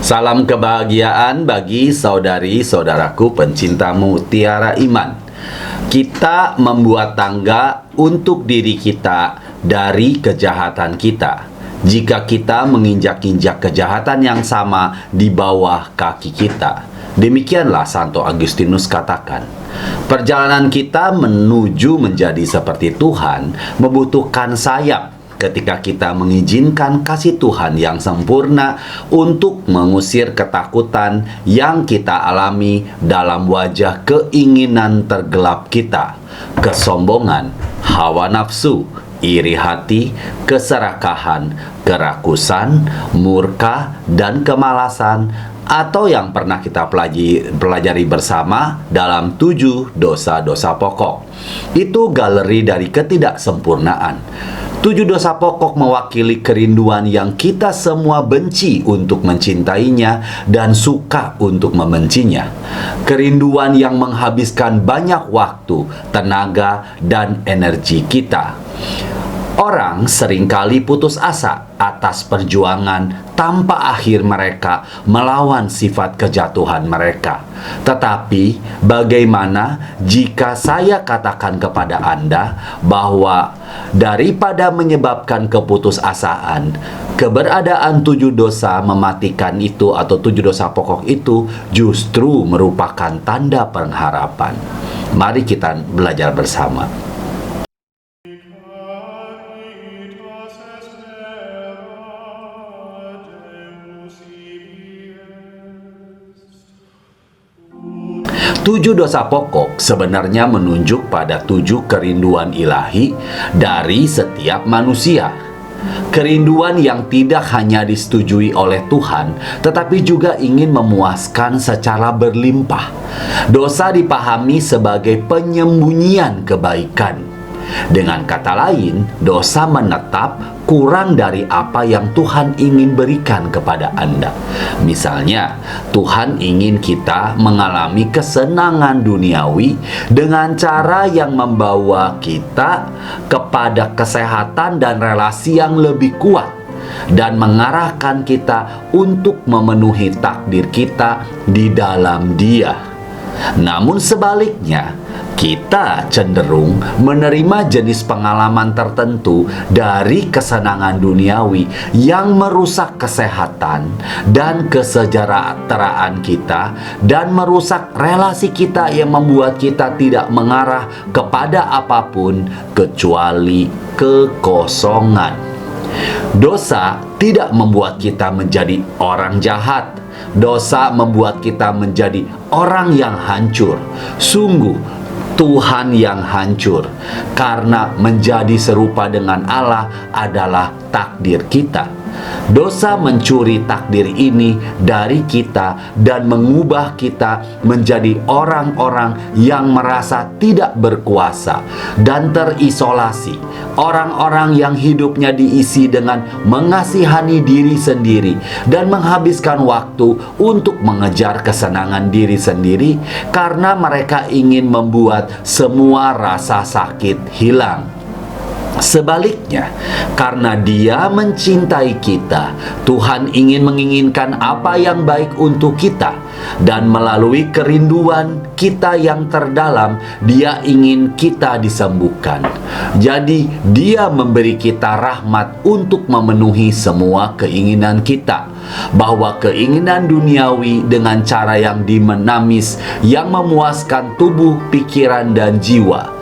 Salam kebahagiaan bagi saudari-saudaraku pencinta mutiara iman. Kita membuat tangga untuk diri kita dari kejahatan kita. Jika kita menginjak-injak kejahatan yang sama di bawah kaki kita. Demikianlah Santo Agustinus katakan. Perjalanan kita menuju menjadi seperti Tuhan membutuhkan sayap. Ketika kita mengizinkan kasih Tuhan yang sempurna untuk mengusir ketakutan yang kita alami dalam wajah keinginan tergelap kita, kesombongan, hawa nafsu, iri hati, keserakahan, kerakusan, murka, dan kemalasan, atau yang pernah kita pelajari bersama dalam 7 dosa-dosa pokok. Itu galeri dari ketidaksempurnaan. 7 dosa pokok mewakili kerinduan yang kita semua benci untuk mencintainya dan suka untuk membencinya. Kerinduan yang menghabiskan banyak waktu, tenaga, dan energi kita. Orang seringkali putus asa atas perjuangan tanpa akhir mereka melawan sifat kejatuhan mereka. Tetapi bagaimana jika saya katakan kepada Anda bahwa daripada menyebabkan keputusasaan, keberadaan 7 dosa mematikan itu atau 7 dosa pokok itu justru merupakan tanda pengharapan. Mari kita belajar bersama. Tujuh dosa pokok sebenarnya menunjuk pada 7 kerinduan ilahi dari setiap manusia. Kerinduan yang tidak hanya disetujui oleh Tuhan, tetapi juga ingin memuaskan secara berlimpah. Dosa dipahami sebagai penyembunyian kebaikan. Dengan kata lain, dosa menetap kurang dari apa yang Tuhan ingin berikan kepada Anda. Misalnya, Tuhan ingin kita mengalami kesenangan duniawi dengan cara yang membawa kita kepada kesehatan dan relasi yang lebih kuat, dan mengarahkan kita untuk memenuhi takdir kita di dalam Dia. Namun sebaliknya, kita cenderung menerima jenis pengalaman tertentu dari kesenangan duniawi yang merusak kesehatan dan kesejahteraan kita, dan merusak relasi kita yang membuat kita tidak mengarah kepada apapun kecuali kekosongan. Dosa tidak membuat kita menjadi orang jahat. Dosa membuat kita menjadi orang yang hancur. Sungguh, Tuhan yang hancur, karena menjadi serupa dengan Allah adalah takdir kita. Dosa mencuri takdir ini dari kita dan mengubah kita menjadi orang-orang yang merasa tidak berkuasa dan terisolasi. Orang-orang yang hidupnya diisi dengan mengasihani diri sendiri dan menghabiskan waktu untuk mengejar kesenangan diri sendiri karena mereka ingin membuat semua rasa sakit hilang. Sebaliknya, karena Dia mencintai kita, Tuhan menginginkan apa yang baik untuk kita, dan melalui kerinduan kita yang terdalam, Dia ingin kita disembuhkan. Jadi, Dia memberi kita rahmat untuk memenuhi semua keinginan kita, bahwa keinginan duniawi dengan cara yang dimenamis, yang memuaskan tubuh, pikiran, dan jiwa.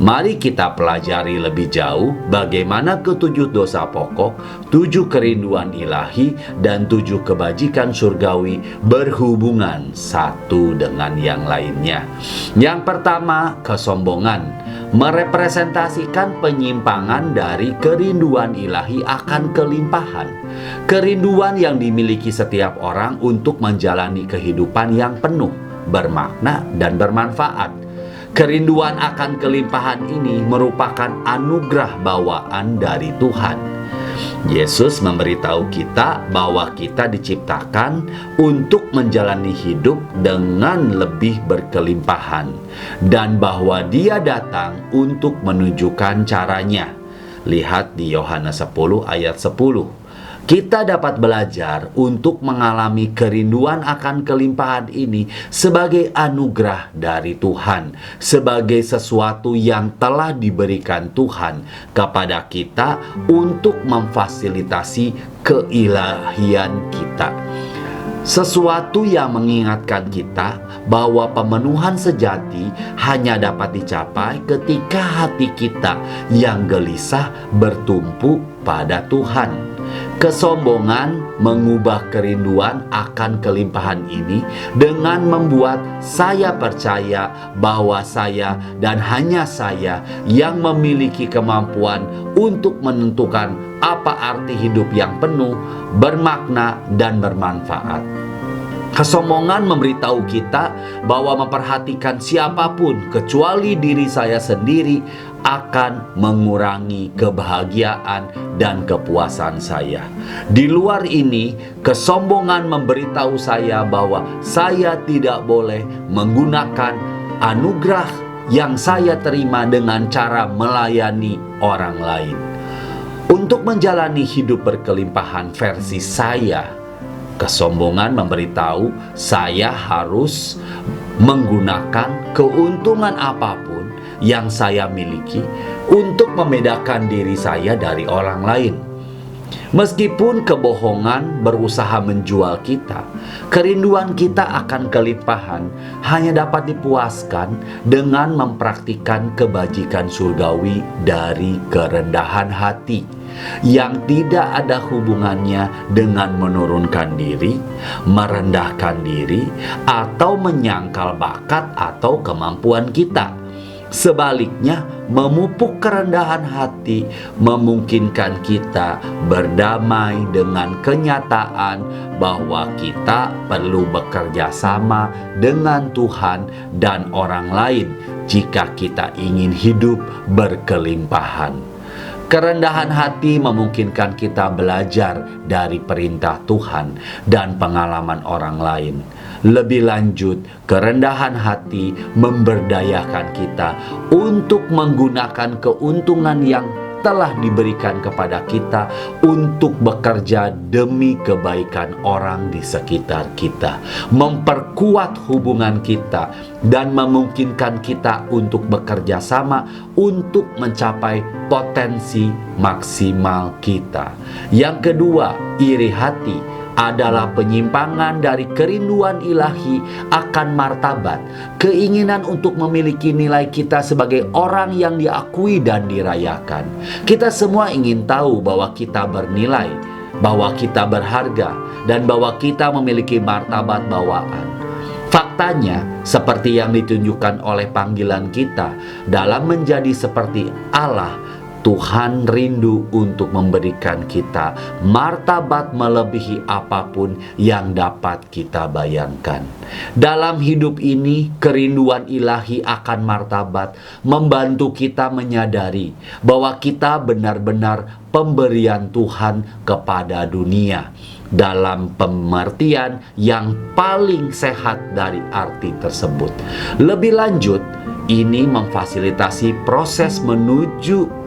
Mari kita pelajari lebih jauh bagaimana ke-7 dosa pokok, 7 kerinduan ilahi, dan 7 kebajikan surgawi berhubungan satu dengan yang lainnya. Yang pertama, kesombongan merepresentasikan penyimpangan dari kerinduan ilahi akan kelimpahan. Kerinduan yang dimiliki setiap orang untuk menjalani kehidupan yang penuh, bermakna, dan bermanfaat. Kerinduan akan kelimpahan ini merupakan anugerah bawaan dari Tuhan. Yesus memberitahu kita bahwa kita diciptakan untuk menjalani hidup dengan lebih berkelimpahan, dan bahwa Dia datang untuk menunjukkan caranya. Lihat di Yohanes 10 ayat 10. Kita dapat belajar untuk mengalami kerinduan akan kelimpahan ini sebagai anugerah dari Tuhan, sebagai sesuatu yang telah diberikan Tuhan kepada kita untuk memfasilitasi keilahian kita. Sesuatu yang mengingatkan kita bahwa pemenuhan sejati hanya dapat dicapai ketika hati kita yang gelisah bertumpu pada Tuhan. Kesombongan mengubah kerinduan akan kelimpahan ini dengan membuat saya percaya bahwa saya dan hanya saya yang memiliki kemampuan untuk menentukan apa arti hidup yang penuh, bermakna, dan bermanfaat. Kesombongan memberitahu kita bahwa memperhatikan siapapun kecuali diri saya sendiri akan mengurangi kebahagiaan dan kepuasan saya. Di luar ini, kesombongan memberitahu saya bahwa saya tidak boleh menggunakan anugerah yang saya terima dengan cara melayani orang lain. Untuk menjalani hidup berkelimpahan versi saya, kesombongan memberitahu saya harus menggunakan keuntungan apapun yang saya miliki untuk membedakan diri saya dari orang lain. Meskipun kebohongan berusaha menjual kita, kerinduan kita akan kelimpahan hanya dapat dipuaskan dengan mempraktikkan kebajikan surgawi dari kerendahan hati yang tidak ada hubungannya dengan menurunkan diri, merendahkan diri, atau menyangkal bakat atau kemampuan kita. Sebaliknya, memupuk kerendahan hati memungkinkan kita berdamai dengan kenyataan bahwa kita perlu bekerja sama dengan Tuhan dan orang lain jika kita ingin hidup berkelimpahan. Kerendahan hati memungkinkan kita belajar dari perintah Tuhan dan pengalaman orang lain. Lebih lanjut, kerendahan hati memberdayakan kita untuk menggunakan keuntungan yang telah diberikan kepada kita untuk bekerja demi kebaikan orang di sekitar kita, memperkuat hubungan kita, dan memungkinkan kita untuk bekerja sama untuk mencapai potensi maksimal kita. Yang kedua, iri hati adalah penyimpangan dari kerinduan ilahi akan martabat, keinginan untuk memiliki nilai kita sebagai orang yang diakui dan dirayakan. Kita semua ingin tahu bahwa kita bernilai, bahwa kita berharga, dan bahwa kita memiliki martabat bawaan. Faktanya, seperti yang ditunjukkan oleh panggilan kita dalam menjadi seperti Allah, Tuhan rindu untuk memberikan kita martabat melebihi apapun yang dapat kita bayangkan. Dalam hidup ini, kerinduan ilahi akan martabat membantu kita menyadari bahwa kita benar-benar pemberian Tuhan kepada dunia, dalam pengertian yang paling sehat dari arti tersebut. Lebih lanjut, ini memfasilitasi proses menuju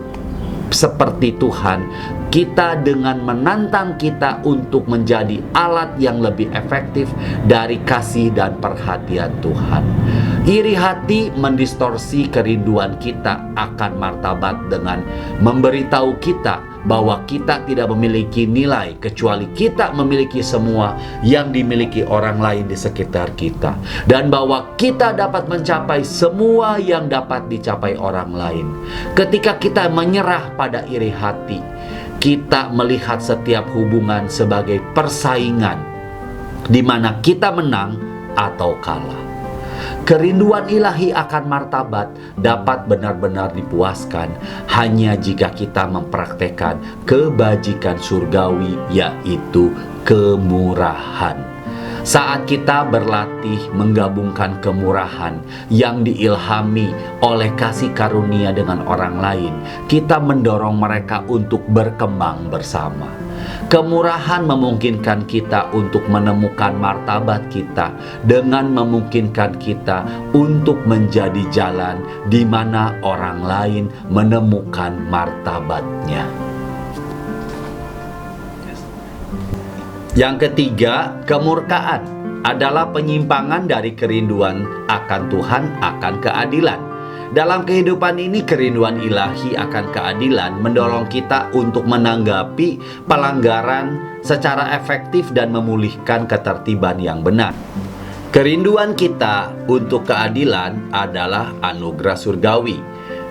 seperti Tuhan kita dengan menantang kita untuk menjadi alat yang lebih efektif dari kasih dan perhatian Tuhan. Iri hati mendistorsi kerinduan kita akan martabat dengan memberitahu kita bahwa kita tidak memiliki nilai kecuali kita memiliki semua yang dimiliki orang lain di sekitar kita, dan bahwa kita dapat mencapai semua yang dapat dicapai orang lain. Ketika kita menyerah pada iri hati, kita melihat setiap hubungan sebagai persaingan di mana kita menang atau kalah. Kerinduan ilahi akan martabat dapat benar-benar dipuaskan hanya jika kita mempraktekkan kebajikan surgawi, yaitu kemurahan. Saat kita berlatih menggabungkan kemurahan yang diilhami oleh kasih karunia dengan orang lain, kita mendorong mereka untuk berkembang bersama. Kemurahan memungkinkan kita untuk menemukan martabat kita dengan memungkinkan kita untuk menjadi jalan di mana orang lain menemukan martabatnya. Yang ketiga, kemurkaan adalah penyimpangan dari kerinduan akan Tuhan, akan keadilan. Dalam kehidupan ini, kerinduan ilahi akan keadilan mendorong kita untuk menanggapi pelanggaran secara efektif dan memulihkan ketertiban yang benar. Kerinduan kita untuk keadilan adalah anugerah surgawi.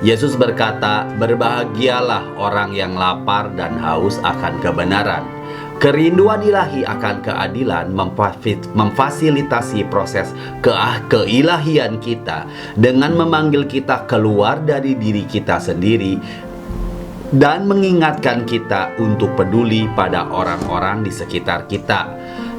Yesus berkata, "Berbahagialah orang yang lapar dan haus akan kebenaran." Kerinduan ilahi akan keadilan memfasilitasi proses keilahian kita dengan memanggil kita keluar dari diri kita sendiri dan mengingatkan kita untuk peduli pada orang-orang di sekitar kita.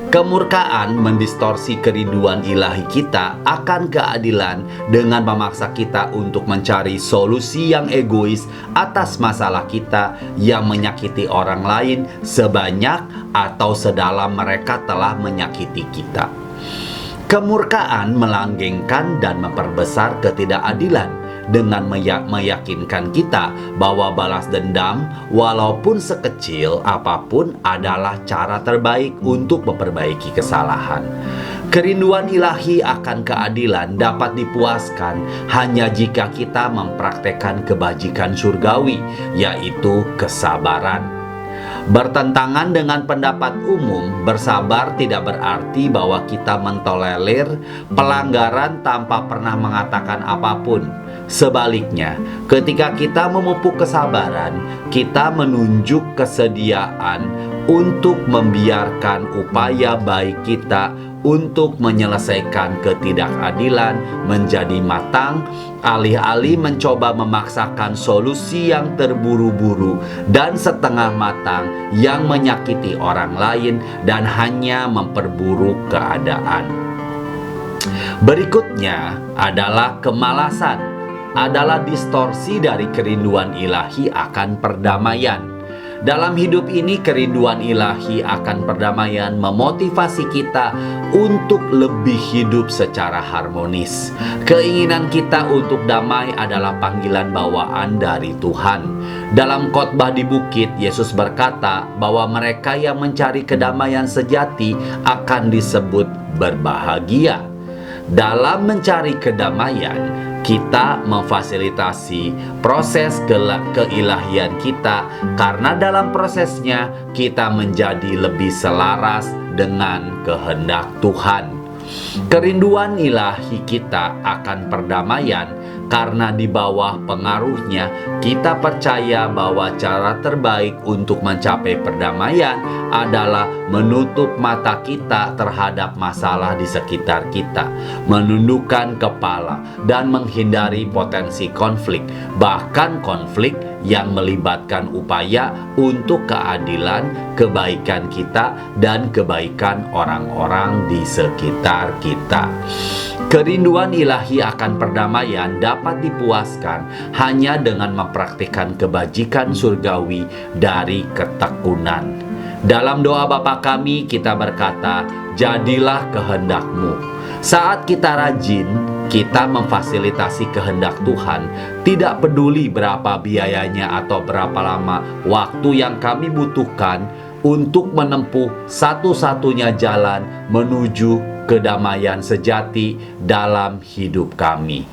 Kemurkaan mendistorsi kerinduan ilahi kita akan keadilan dengan memaksa kita untuk mencari solusi yang egois atas masalah kita yang menyakiti orang lain sebanyak atau sedalam mereka telah menyakiti kita. Kemurkaan melanggengkan dan memperbesar ketidakadilan dengan meyakinkan kita bahwa balas dendam walaupun sekecil apapun adalah cara terbaik untuk memperbaiki kesalahan. Kerinduan ilahi akan keadilan dapat dipuaskan hanya jika kita mempraktekkan kebajikan surgawi, yaitu kesabaran. Bertentangan dengan pendapat umum, bersabar tidak berarti bahwa kita mentolerir pelanggaran tanpa pernah mengatakan apapun. Sebaliknya, ketika kita memupuk kesabaran, kita menunjuk kesediaan untuk membiarkan upaya baik kita untuk menyelesaikan ketidakadilan menjadi matang, alih-alih mencoba memaksakan solusi yang terburu-buru dan setengah matang yang menyakiti orang lain dan hanya memperburuk keadaan. Berikutnya adalah kemalasan, adalah distorsi dari kerinduan ilahi akan perdamaian. Dalam hidup ini, kerinduan ilahi akan perdamaian memotivasi kita untuk lebih hidup secara harmonis. Keinginan kita untuk damai adalah panggilan bawaan dari Tuhan. Dalam khotbah di bukit, Yesus berkata bahwa mereka yang mencari kedamaian sejati akan disebut berbahagia. Dalam mencari kedamaian, kita memfasilitasi proses keilahian kita karena dalam prosesnya kita menjadi lebih selaras dengan kehendak Tuhan. Kerinduan ilahi kita akan perdamaian karena di bawah pengaruhnya kita percaya bahwa cara terbaik untuk mencapai perdamaian adalah menutup mata kita terhadap masalah di sekitar kita, menundukkan kepala dan menghindari potensi konflik, bahkan konflik yang melibatkan upaya untuk keadilan, kebaikan kita dan kebaikan orang-orang di sekitar kita. Kerinduan ilahi akan perdamaian dapat dipuaskan hanya dengan mempraktikkan kebajikan surgawi dari ketekunan. Dalam doa Bapa kami, kita berkata, "Jadilah kehendak-Mu." Saat kita rajin, kita memfasilitasi kehendak Tuhan, tidak peduli berapa biayanya atau berapa lama waktu yang kami butuhkan untuk menempuh satu-satunya jalan menuju kedamaian sejati dalam hidup kami.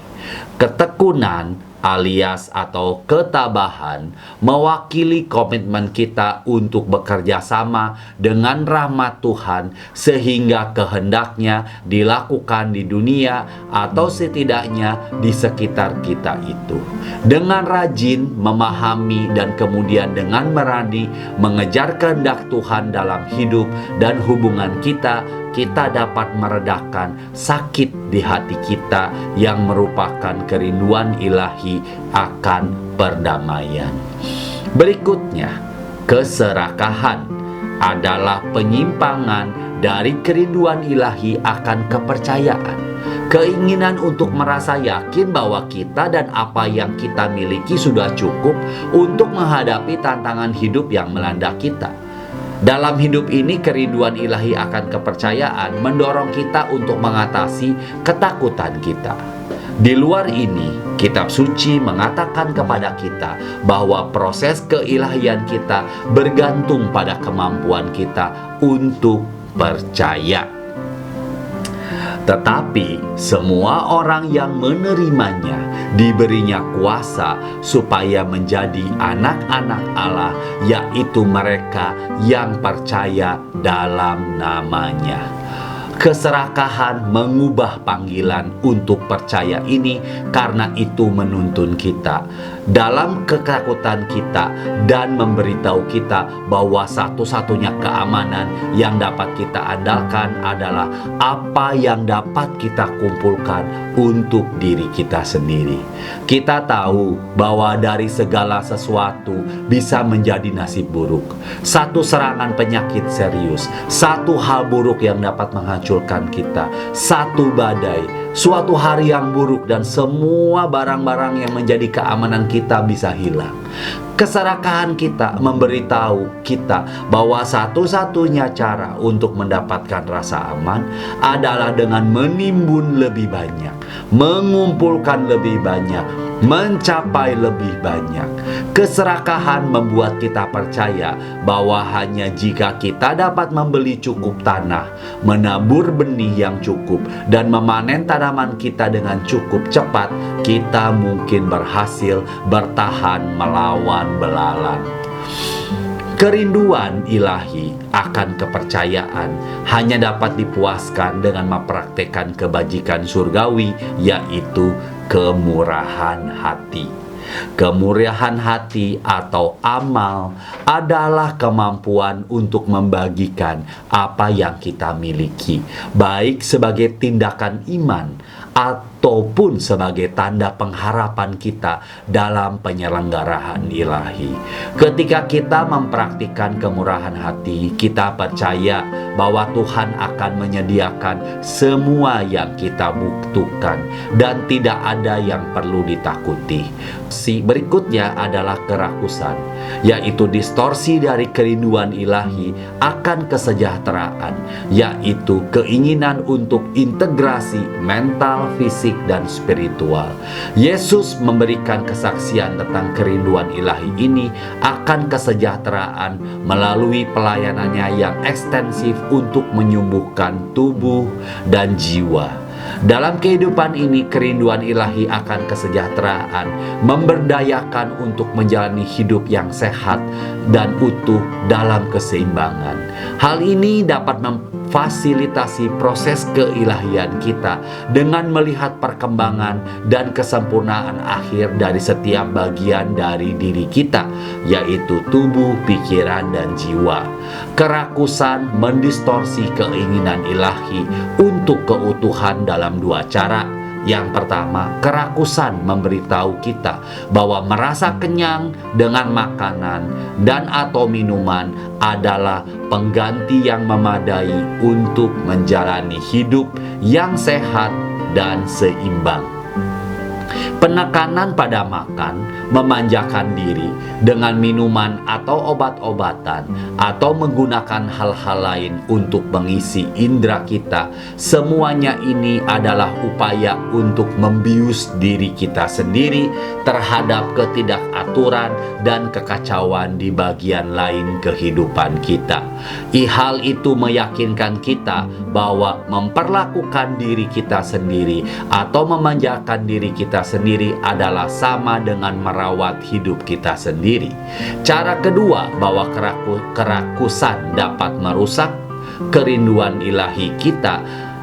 Ketekunan alias atau ketabahan mewakili komitmen kita untuk bekerja sama dengan rahmat Tuhan sehingga kehendaknya dilakukan di dunia atau setidaknya di sekitar kita itu. Dengan rajin memahami dan kemudian dengan berani mengejar kehendak Tuhan dalam hidup dan hubungan kita, kita dapat meredakan sakit di hati kita yang merupakan kerinduan ilahi akan perdamaian. Berikutnya, keserakahan adalah penyimpangan dari kerinduan ilahi akan kepercayaan. Keinginan untuk merasa yakin bahwa kita dan apa yang kita miliki sudah cukup untuk menghadapi tantangan hidup yang melanda kita. Dalam hidup ini, kerinduan ilahi akan kepercayaan mendorong kita untuk mengatasi ketakutan kita. Di luar ini, kitab suci mengatakan kepada kita bahwa proses keilahian kita bergantung pada kemampuan kita untuk percaya. Tetapi semua orang yang menerimanya diberinya kuasa supaya menjadi anak-anak Allah, yaitu mereka yang percaya dalam namanya. Keserakahan mengubah panggilan untuk percaya ini karena itu menuntun kita dalam ketakutan kita dan memberitahu kita bahwa satu-satunya keamanan yang dapat kita andalkan adalah apa yang dapat kita kumpulkan untuk diri kita sendiri. Kita tahu bahwa dari segala sesuatu bisa menjadi nasib buruk. Satu serangan penyakit serius, satu hal buruk yang dapat menghancurkan kita, satu badai, suatu hari yang buruk, dan semua barang-barang yang menjadi keamanan kita bisa hilang. Keserakahan kita memberitahu kita bahwa satu-satunya cara untuk mendapatkan rasa aman adalah dengan menimbun lebih banyak, mengumpulkan lebih banyak, mencapai lebih banyak. Keserakahan membuat kita percaya bahwa hanya jika kita dapat membeli cukup tanah, menabur benih yang cukup, dan memanen tanaman kita dengan cukup cepat, kita mungkin berhasil bertahan melawan belalang. Kerinduan ilahi akan kepercayaan hanya dapat dipuaskan dengan mempraktekkan kebajikan surgawi, yaitu kemurahan hati. Kemurahan hati atau amal adalah kemampuan untuk membagikan apa yang kita miliki, baik sebagai tindakan iman ataupun sebagai tanda pengharapan kita dalam penyelenggaraan ilahi. Ketika kita mempraktikkan kemurahan hati, kita percaya bahwa Tuhan akan menyediakan semua yang kita butuhkan dan tidak ada yang perlu ditakuti. Berikutnya adalah kerakusan, yaitu distorsi dari kerinduan ilahi akan kesejahteraan, yaitu keinginan untuk integrasi mental, fisik, dan spiritual. Yesus memberikan kesaksian tentang kerinduan ilahi ini akan kesejahteraan melalui pelayanannya yang ekstensif untuk menyembuhkan tubuh dan jiwa. Dalam kehidupan ini, kerinduan ilahi akan kesejahteraan memberdayakan untuk menjalani hidup yang sehat dan utuh dalam keseimbangan. Hal ini dapat memfasilitasi proses keilahian kita dengan melihat perkembangan dan kesempurnaan akhir dari setiap bagian dari diri kita, yaitu tubuh, pikiran, dan jiwa. Kerakusan mendistorsi keinginan ilahi untuk keutuhan dalam dua cara. Yang pertama, kerakusan memberitahu kita bahwa merasa kenyang dengan makanan dan atau minuman adalah pengganti yang memadai untuk menjalani hidup yang sehat dan seimbang. Penekanan pada makan, memanjakan diri dengan minuman atau obat-obatan, atau menggunakan hal-hal lain untuk mengisi indera kita, semuanya ini adalah upaya untuk membius diri kita sendiri terhadap ketidakaturan dan kekacauan di bagian lain kehidupan kita. Hal itu meyakinkan kita bahwa memperlakukan diri kita sendiri atau memanjakan diri kita sendiri adalah sama dengan merawat hidup kita sendiri. Cara kedua bahwa kerakusan dapat merusak kerinduan ilahi kita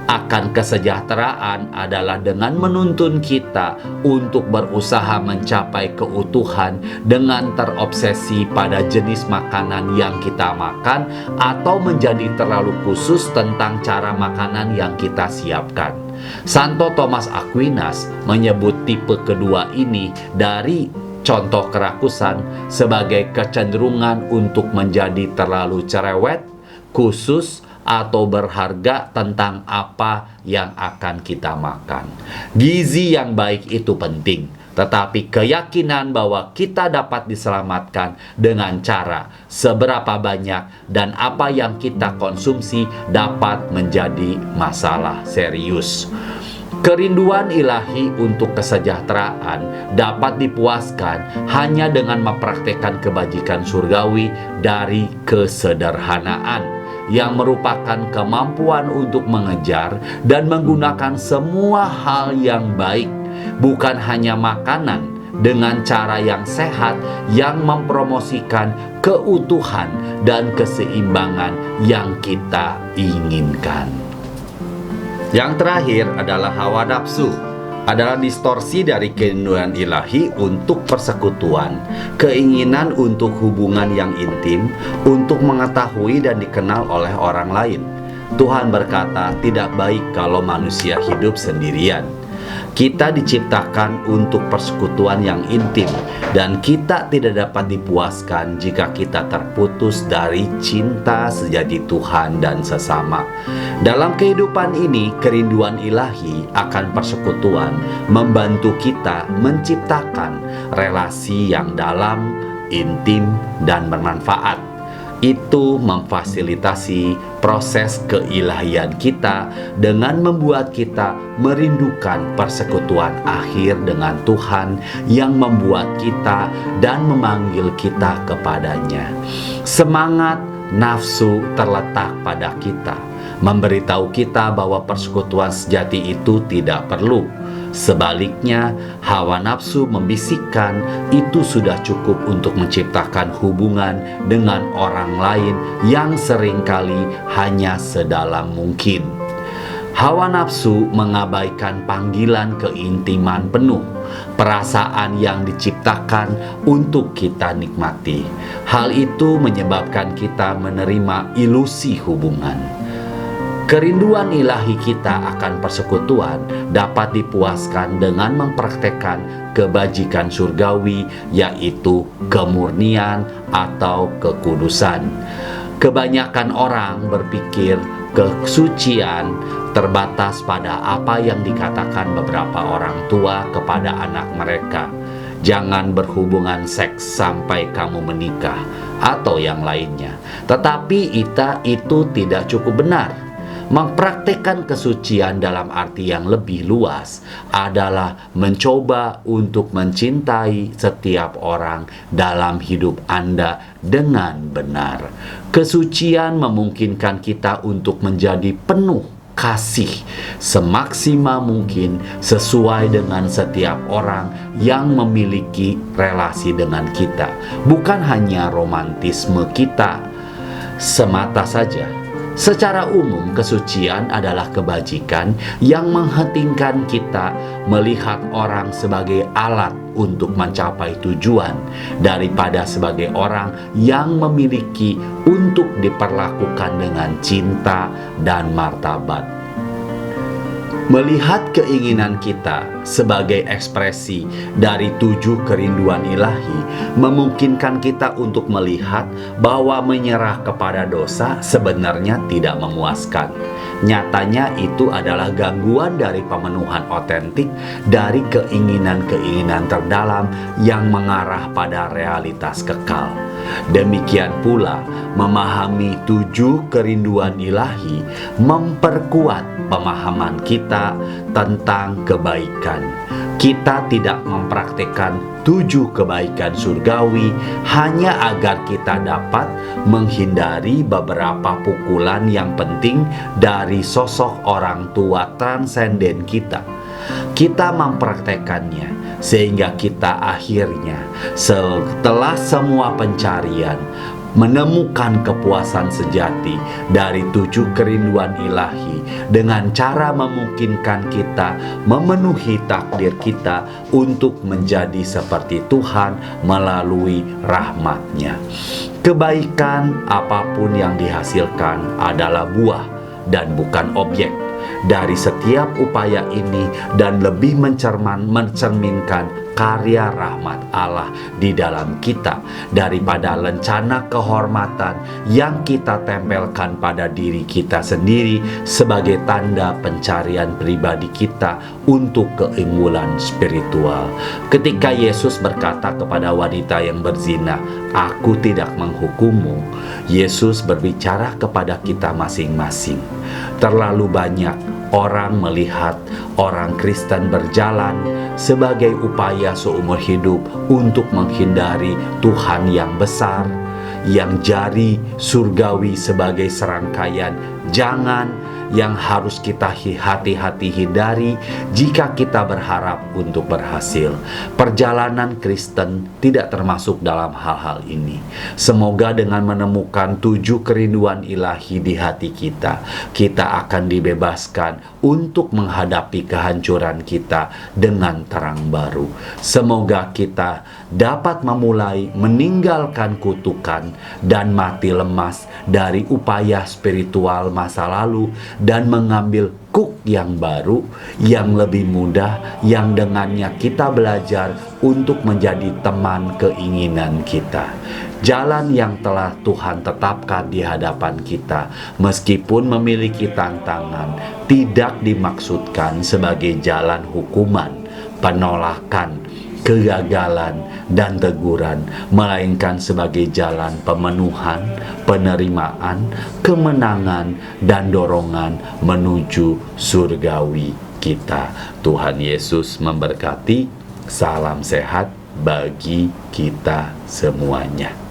akan kesejahteraan adalah dengan menuntun kita untuk berusaha mencapai keutuhan dengan terobsesi pada jenis makanan yang kita makan atau menjadi terlalu khusus tentang cara makanan yang kita siapkan. Santo Thomas Aquinas menyebut tipe kedua ini dari contoh kerakusan sebagai kecenderungan untuk menjadi terlalu cerewet, khusus, atau berharga tentang apa yang akan kita makan. Gizi yang baik itu penting, tetapi keyakinan bahwa kita dapat diselamatkan dengan cara seberapa banyak dan apa yang kita konsumsi dapat menjadi masalah serius. Kerinduan ilahi untuk kesejahteraan dapat dipuaskan hanya dengan mempraktekkan kebajikan surgawi dari kesederhanaan, yang merupakan kemampuan untuk mengejar dan menggunakan semua hal yang baik, bukan hanya makanan, dengan cara yang sehat yang mempromosikan keutuhan dan keseimbangan yang kita inginkan. Yang terakhir adalah hawa nafsu, adalah distorsi dari kerinduan ilahi untuk persekutuan, keinginan untuk hubungan yang intim, untuk mengetahui dan dikenal oleh orang lain. Tuhan berkata, tidak baik kalau manusia hidup sendirian. Kita diciptakan untuk persekutuan yang intim, dan kita tidak dapat dipuaskan jika kita terputus dari cinta sejati Tuhan dan sesama. Dalam kehidupan ini, kerinduan ilahi akan persekutuan membantu kita menciptakan relasi yang dalam, intim, dan bermanfaat. Itu memfasilitasi proses keilahian kita dengan membuat kita merindukan persekutuan akhir dengan Tuhan yang membuat kita dan memanggil kita kepadanya. Semangat nafsu terletak pada kita, memberitahu kita bahwa persekutuan sejati itu tidak perlu. Sebaliknya, hawa nafsu membisikkan itu sudah cukup untuk menciptakan hubungan dengan orang lain yang seringkali hanya sedalam mungkin. Hawa nafsu mengabaikan panggilan keintiman penuh, perasaan yang diciptakan untuk kita nikmati. Hal itu menyebabkan kita menerima ilusi hubungan. Kerinduan ilahi kita akan persekutuan dapat dipuaskan dengan mempraktekkan kebajikan surgawi, yaitu kemurnian atau kekudusan. Kebanyakan orang berpikir kesucian terbatas pada apa yang dikatakan beberapa orang tua kepada anak mereka. Jangan berhubungan seks sampai kamu menikah, atau yang lainnya. Tetapi itu tidak cukup benar. Mempraktekkan kesucian dalam arti yang lebih luas adalah mencoba untuk mencintai setiap orang dalam hidup Anda dengan benar. Kesucian memungkinkan kita untuk menjadi penuh kasih semaksimal mungkin sesuai dengan setiap orang yang memiliki relasi dengan kita. Bukan hanya romantisme kita semata saja. Secara umum, kesucian adalah kebajikan yang menghentingkan kita melihat orang sebagai alat untuk mencapai tujuan daripada sebagai orang yang memiliki untuk diperlakukan dengan cinta dan martabat. Melihat keinginan kita sebagai ekspresi dari 7 kerinduan ilahi memungkinkan kita untuk melihat bahwa menyerah kepada dosa sebenarnya tidak memuaskan. Nyatanya itu adalah gangguan dari pemenuhan otentik dari keinginan-keinginan terdalam yang mengarah pada realitas kekal. Demikian pula, memahami 7 kerinduan ilahi memperkuat pemahaman kita tentang kebaikan. Kita tidak mempraktekkan 7 kebaikan surgawi hanya agar kita dapat menghindari beberapa pukulan yang penting dari sosok orang tua transenden kita. Kita mempraktekannya sehingga kita akhirnya setelah semua pencarian menemukan kepuasan sejati dari 7 kerinduan ilahi dengan cara memungkinkan kita memenuhi takdir kita untuk menjadi seperti Tuhan melalui rahmat-Nya. Kebaikan apapun yang dihasilkan adalah buah dan bukan objek dari setiap upaya ini, dan lebih mencerminkan karya rahmat Allah di dalam kita daripada lencana kehormatan yang kita tempelkan pada diri kita sendiri sebagai tanda pencarian pribadi kita untuk keunggulan spiritual. Ketika Yesus berkata kepada wanita yang berzina, "Aku tidak menghukummu," Yesus berbicara kepada kita masing-masing. Terlalu banyak orang melihat orang Kristen berjalan sebagai upaya seumur hidup untuk menghindari Tuhan yang besar, yang jari surgawi sebagai serangkaian jangan yang harus kita hati-hati hindari jika kita berharap untuk berhasil. Perjalanan Kristen tidak termasuk dalam hal-hal ini. Semoga dengan menemukan 7 kerinduan ilahi di hati kita, kita akan dibebaskan untuk menghadapi kehancuran kita dengan terang baru. Semoga kita dapat memulai meninggalkan kutukan dan mati lemas dari upaya spiritual masa lalu dan mengambil kuk yang baru, yang lebih mudah, yang dengannya kita belajar untuk menjadi teman keinginan kita. Jalan yang telah Tuhan tetapkan di hadapan kita, meskipun memiliki tantangan, tidak dimaksudkan sebagai jalan hukuman, penolakan, kegagalan, dan teguran, melainkan sebagai jalan pemenuhan, penerimaan, kemenangan, dan dorongan menuju surgawi kita. Tuhan Yesus memberkati. Salam sehat bagi kita semuanya.